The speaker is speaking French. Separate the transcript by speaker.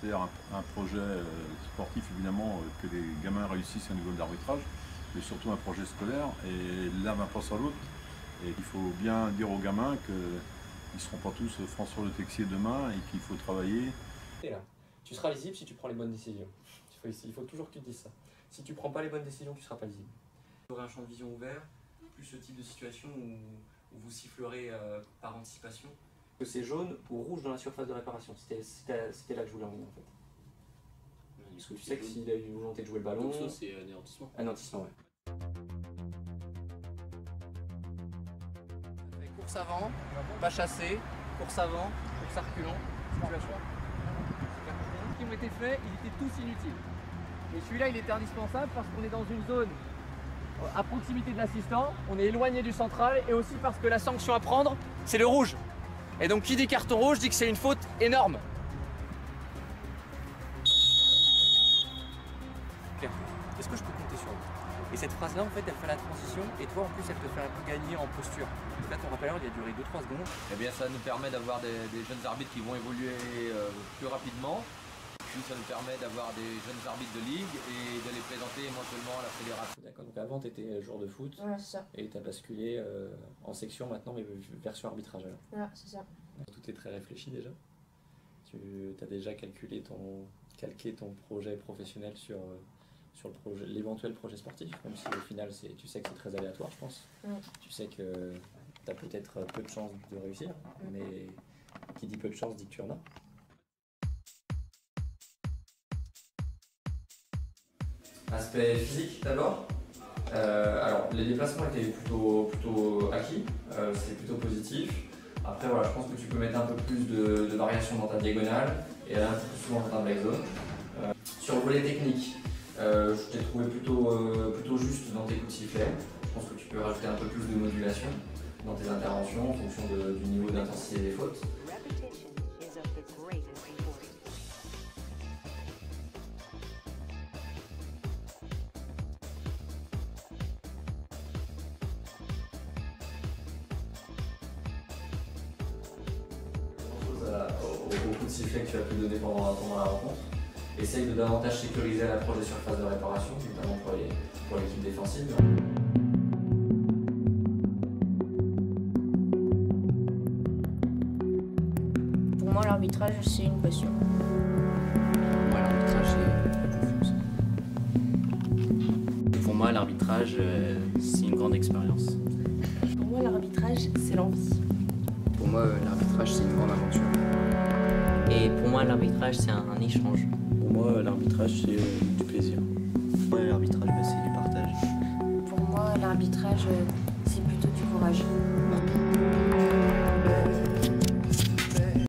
Speaker 1: c'est-à-dire un projet sportif évidemment que les gamins réussissent au niveau de l'arbitrage, mais surtout un projet scolaire, et l'un va pas sans l'autre. Et il faut bien dire aux gamins qu'ils ne seront pas tous François Le Texier demain et qu'il faut travailler.
Speaker 2: Et là, tu seras lisible si tu prends les bonnes décisions. Il faut toujours que tu te dises ça. Si tu prends pas les bonnes décisions, tu ne seras pas lisible. Vous aurez un champ de vision ouvert, plus ce type de situation où vous sifflerez par anticipation. Que c'est jaune ou rouge dans la surface de réparation. C'était là que je voulais en venir en fait. Parce que tu sais que s'il a eu une volonté de jouer le ballon...
Speaker 3: Donc ça c'est anéantissement.
Speaker 2: Anéantissement, ouais. Course avant, pas chasser, course avant, course à reculons. Situation.
Speaker 4: Qui ont été faits, ils étaient tous inutiles. Et celui-là, il était indispensable parce qu'on est dans une zone à proximité de l'assistant, on est éloigné du central et aussi parce que la sanction à prendre, c'est le rouge. Et donc qui dit carton rouge dit que c'est une faute énorme. Est-ce que je peux compter sur vous? Et cette phrase-là, en fait, elle fait la transition et toi, en plus, elle te fait gagner en posture. Donc là, ton rappeleur, il a duré 2-3 secondes.
Speaker 3: Eh bien, ça nous permet d'avoir des jeunes arbitres qui vont évoluer plus rapidement. Puis ça nous permet d'avoir des jeunes arbitres de ligue et de les présenter éventuellement à la fédération.
Speaker 2: D'accord, donc avant, tu étais joueur de foot.
Speaker 5: Voilà, c'est ça.
Speaker 2: Et tu as basculé en section maintenant, mais version arbitrage. Alors.
Speaker 5: Voilà, c'est ça.
Speaker 2: Tout est très réfléchi déjà. Tu as déjà calqué ton projet professionnel sur l'éventuel projet sportif, même si au final tu sais que c'est très aléatoire, je pense. Tu sais que tu as peut-être peu de chances de réussir, mais qui dit peu de chances dit que tu en as. Aspect physique d'abord. Alors les déplacements étaient plutôt acquis, c'est plutôt positif. Après voilà, je pense que tu peux mettre un peu plus de variation dans ta diagonale et aller un peu plus souvent dans ta black zone. Sur le volet technique, je t'ai trouvé plutôt juste dans tes coups de sifflet. Je pense que tu peux rajouter un peu plus de modulation dans tes interventions en fonction du niveau d'intensité des fautes. Au coup de sifflet que tu as pu donner pendant la rencontre. Essaye de davantage sécuriser l'approche des surfaces de réparation, notamment pour l'équipe défensive.
Speaker 5: Pour moi, l'arbitrage, c'est une passion.
Speaker 6: Pour moi, l'arbitrage, c'est confiance. Pour moi, l'arbitrage, c'est une grande expérience.
Speaker 7: Pour moi, l'arbitrage, c'est l'envie.
Speaker 6: Pour moi, l'arbitrage, c'est une grande aventure. Et pour moi, l'arbitrage, c'est un échange.
Speaker 8: Pour moi, l'arbitrage, c'est du plaisir.
Speaker 9: Pour moi, l'arbitrage, c'est du partage.
Speaker 5: Pour moi, l'arbitrage, c'est plutôt du courage.